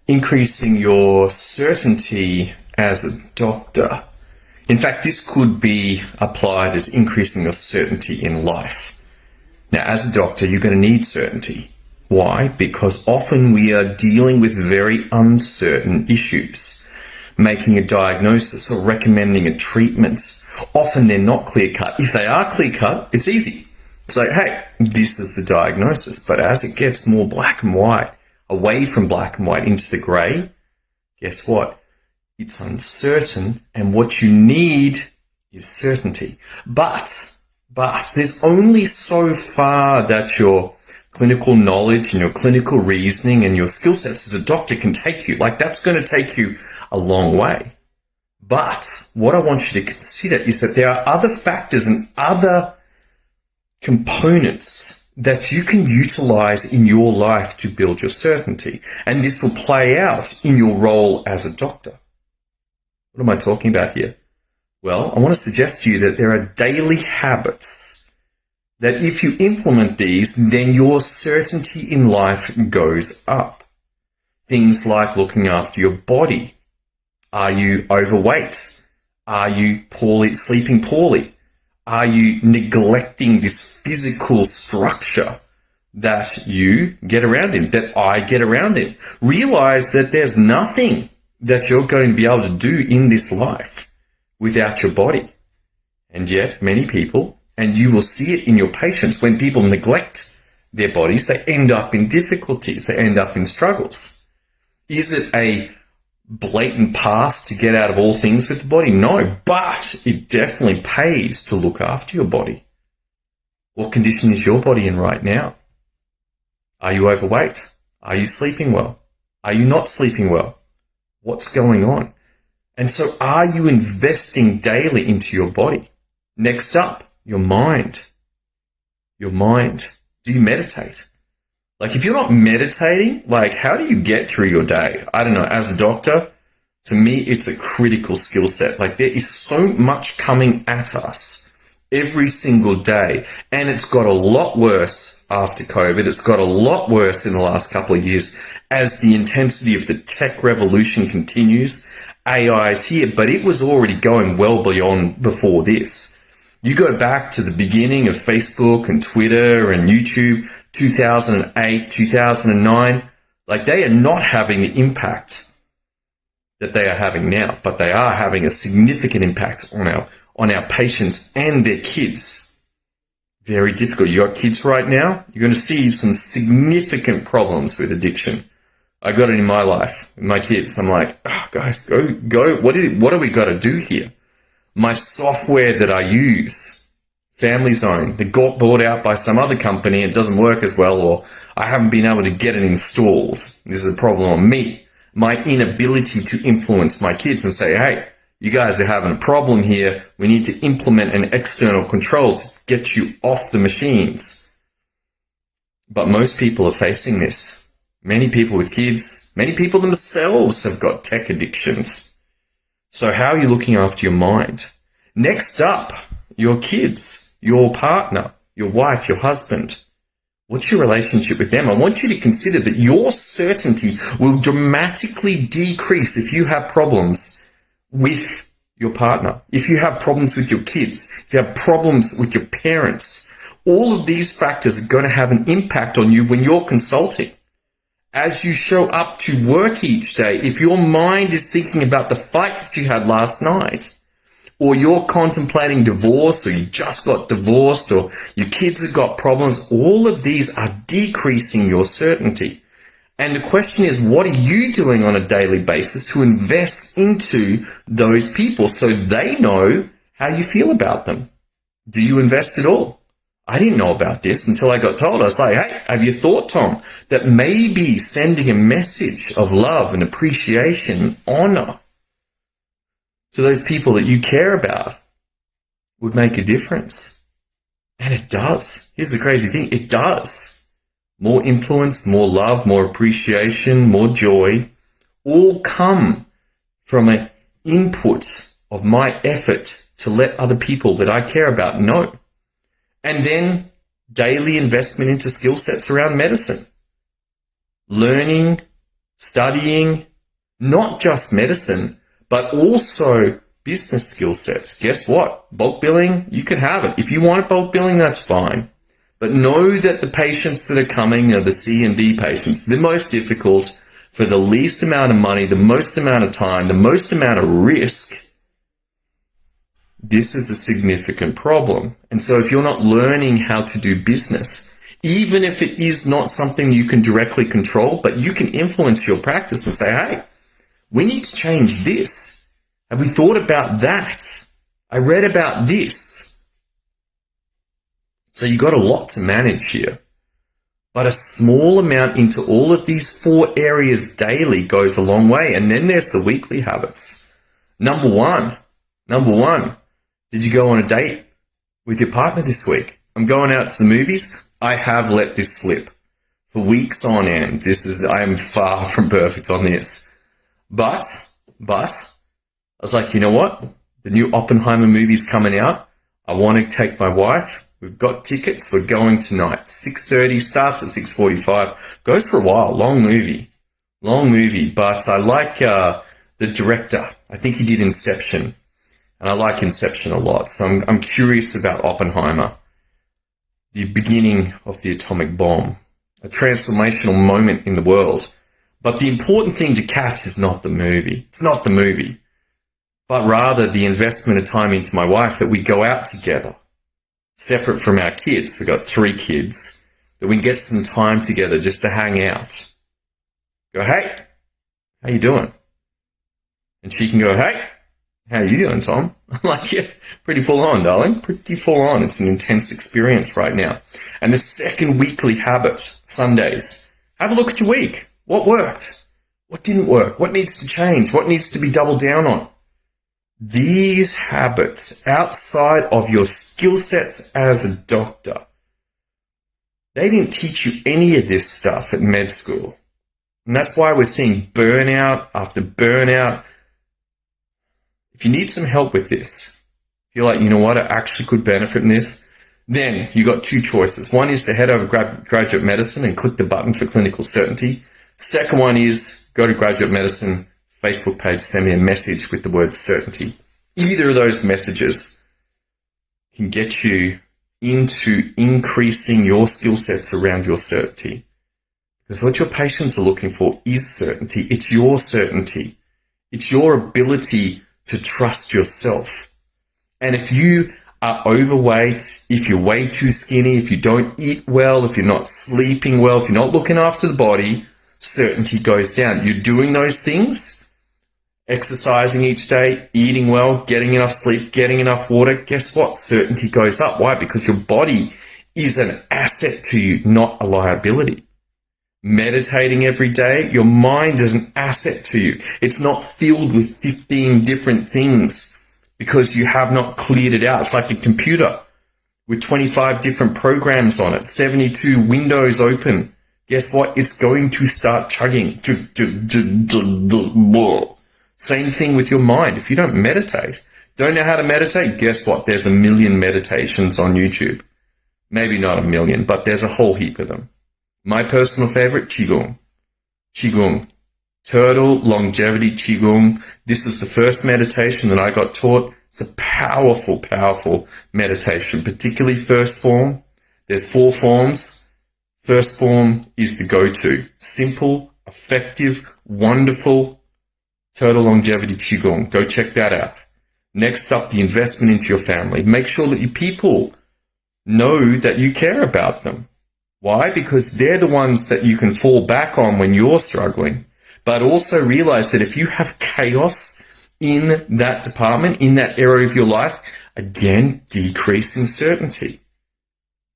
increasing your certainty as a doctor. In fact, this could be applied as increasing your certainty in life. Now, as a doctor, you're going to need certainty. Why? Because often we are dealing with very uncertain issues. Making a diagnosis or recommending a treatment, often they're not clear-cut. If they are clear-cut, it's easy. It's like, hey, this is the diagnosis. But as it gets more black and white, away from black and white into the grey, guess what? It's uncertain, and what you need is certainty. But there's only so far that your clinical knowledge and your clinical reasoning and your skill sets as a doctor can take you. Like, that's going to take you a long way. But what I want you to consider is that there are other factors and other components that you can utilize in your life to build your certainty. And this will play out in your role as a doctor. What am I talking about here? Well, I want to suggest to you that there are daily habits that if you implement these, then your certainty in life goes up. Things like looking after your body. Are you overweight? Are you sleeping poorly? Are you neglecting this physical structure that you get around in, that I get around in? Realize that there's nothing that you're going to be able to do in this life without your body. And yet many people, and you will see it in your patients, when people neglect their bodies, they end up in difficulties, they end up in struggles. Is it a blatant pass to get out of all things with the body? No, but it definitely pays to look after your body. What condition is your body in right now? Are you overweight? Are you sleeping well? Are you not sleeping well? What's going on? And so are you investing daily into your body? Next up, your mind. Your mind. Do you meditate? Like, if you're not meditating, like, how do you get through your day? I don't know. As a doctor, to me, it's a critical skill set. Like, there is so much coming at us every single day. And it's got a lot worse after COVID. It's got a lot worse in the last couple of years as the intensity of the tech revolution continues. AI is here, but it was already going well beyond before this. You go back to the beginning of Facebook and Twitter and YouTube, 2008, 2009, like, they are not having the impact that they are having now, but they are having a significant impact on our patients and their kids. Very difficult. You got kids right now, you're going to see some significant problems with addiction. I got it in my life, with my kids. I'm like, oh, guys, go. What do we got to do here? My software that I use, Family Zone, that got bought out by some other company, it doesn't work as well, or I haven't been able to get it installed. This is a problem on me. My inability to influence my kids and say, hey, you guys are having a problem here. We need to implement an external control to get you off the machines. But most people are facing this. Many people with kids, many people themselves have got tech addictions. So how are you looking after your mind? Next up, your kids, your partner, your wife, your husband. What's your relationship with them? I want you to consider that your certainty will dramatically decrease if you have problems with your partner, if you have problems with your kids, if you have problems with your parents. All of these factors are going to have an impact on you when you're consulting. As you show up to work each day, if your mind is thinking about the fight that you had last night, or you're contemplating divorce, or you just got divorced, or your kids have got problems, all of these are decreasing your certainty. And the question is, what are you doing on a daily basis to invest into those people so they know how you feel about them? Do you invest at all? I didn't know about this until I got told. I was like, hey, have you thought, Tom, that maybe sending a message of love and appreciation and honor to those people that you care about would make a difference? And it does. Here's the crazy thing. It does. More influence, more love, more appreciation, more joy, all come from an input of my effort to let other people that I care about know. And then daily investment into skill sets around medicine. Learning studying not just medicine, but also business skill sets. Guess what? Bulk billing, you can have it. If you want bulk billing, that's fine. But know that the patients that are coming are the C and D patients, the most difficult, for the least amount of money, the most amount of time, the most amount of risk. This is a significant problem. And so if you're not learning how to do business, even if it is not something you can directly control, but you can influence your practice and say, hey, we need to change this. Have we thought about that? I read about this. So you got a lot to manage here. But a small amount into all of these 4 areas daily goes a long way. And then there's the weekly habits. Number one, did you go on a date with your partner this week? I'm going out to the movies. I have let this slip for weeks on end. I am far from perfect on this. But I was like, you know what? The new Oppenheimer movie's coming out. I want to take my wife. We've got tickets. We're going tonight. 6:30, starts at 6:45. Goes for a while. Long movie. But I like the director. I think he did Inception. And I like Inception a lot. So I'm curious about Oppenheimer. The beginning of the atomic bomb. A transformational moment in the world. But the important thing to catch is not the movie. It's not the movie. But rather the investment of time into my wife, that we go out together. Separate from our kids. We've got 3 kids. That we can get some time together just to hang out. Go, hey, how you doing? And she can go, hey, how you doing, Tom? I'm like, yeah, pretty full on, darling. Pretty full on. It's an intense experience right now. And the second weekly habit, Sundays. Have a look at your week. What worked? What didn't work? What needs to change? What needs to be doubled down on? These habits outside of your skill sets as a doctor, they didn't teach you any of this stuff at med school. And that's why we're seeing burnout after burnout. If you need some help with this, if you're like, you know what, I actually could benefit from this, then you got 2 choices. One is to head over to Graduate Medicine and click the button for clinical certainty. Second one is go to Graduate Medicine Facebook page, send me a message with the word certainty. Either of those messages can get you into increasing your skill sets around your certainty. Because what your patients are looking for is certainty. It's your certainty. It's your ability to trust yourself. And if you are overweight, if you're way too skinny, if you don't eat well, if you're not sleeping well, if you're not looking after the body, certainty goes down. You're doing those things, exercising each day, eating well, getting enough sleep, getting enough water. Guess what? Certainty goes up. Why? Because your body is an asset to you, not a liability. Meditating every day, your mind is an asset to you. It's not filled with 15 different things because you have not cleared it out. It's like a computer with 25 different programs on it, 72 windows open. Guess what? It's going to start chugging. Same thing with your mind. If you don't meditate, don't know how to meditate, guess what? There's 1 million meditations on YouTube. Maybe not 1 million, but there's a whole heap of them. My personal favorite, Qigong. Qigong. Turtle longevity Qigong. This is the first meditation that I got taught. It's a powerful, powerful meditation, particularly first form. There's 4 forms. First form is the go-to. Simple, effective, wonderful. Turtle longevity Qigong. Go check that out. Next up, the investment into your family. Make sure that your people know that you care about them. Why? Because they're the ones that you can fall back on when you're struggling. But also realize that if you have chaos in that department, in that area of your life, again, decreasing certainty.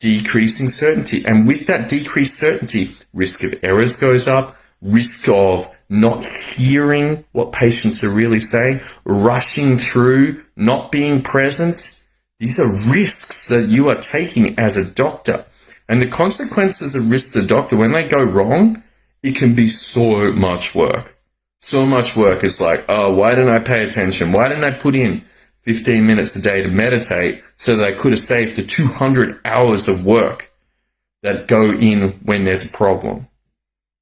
Decreasing certainty. And with that decreased certainty, risk of errors goes up, risk of not hearing what patients are really saying, rushing through, not being present. These are risks that you are taking as a doctor. And the consequences of risks as a doctor, when they go wrong, it can be so much work. So much work. It's like, oh, why didn't I pay attention? Why didn't I put in 15 minutes a day to meditate so that I could have saved the 200 hours of work that go in when there's a problem?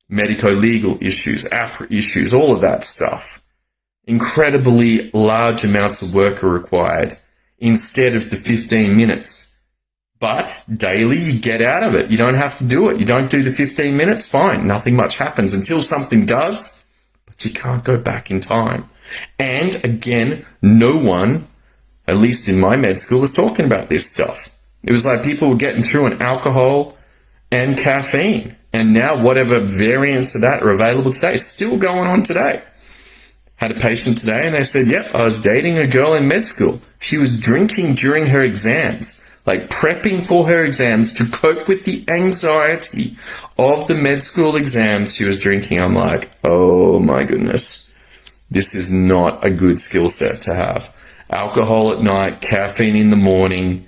medico-legal issues, APRA issues, all of that stuff. Incredibly large amounts of work are required instead of the 15 minutes. But daily, you get out of it. You don't have to do it. You don't do the 15 minutes, fine. Nothing much happens until something does, but you can't go back in time. And again, no one, at least in my med school, was talking about this stuff. It was like people were getting through on alcohol and caffeine. And now whatever variants of that are available today is still going on today. Had a patient today and they said, yep, I was dating a girl in med school. She was drinking during her exams, like prepping for her exams to cope with the anxiety of the med school exams. She was drinking. I'm like, oh my goodness, this is not a good skill set to have. Alcohol at night, caffeine in the morning,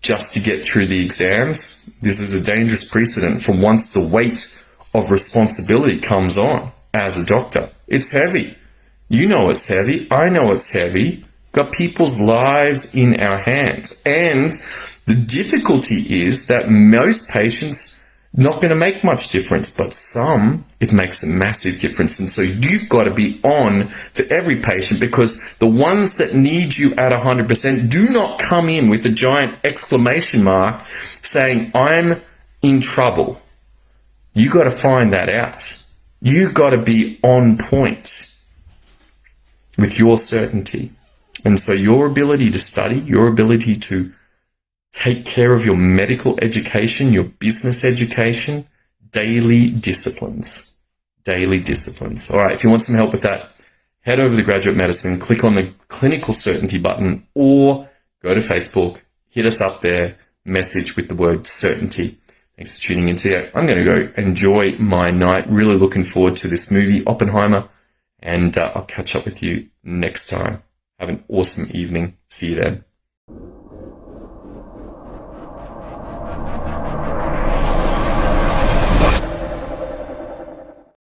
just to get through the exams. This is a dangerous precedent for once the weight of responsibility comes on as a doctor. It's heavy. You know it's heavy. I know it's heavy. Got people's lives in our hands. And the difficulty is that most patients not going to make much difference, but some, it makes a massive difference. And so you've got to be on for every patient, because the ones that need you at 100% do not come in with a giant exclamation mark saying, I'm in trouble. You got to find that out. You got to be on point with your certainty. And so your ability to study, your ability to take care of your medical education, your business education, daily disciplines. Daily disciplines. All right, if you want some help with that, head over to Graduate Medicine, click on the clinical certainty button, or go to Facebook, hit us up there, message with the word certainty. Thanks for tuning in today. I'm going to go enjoy my night. Really looking forward to this movie, Oppenheimer, and I'll catch up with you next time. Have an awesome evening. See you then.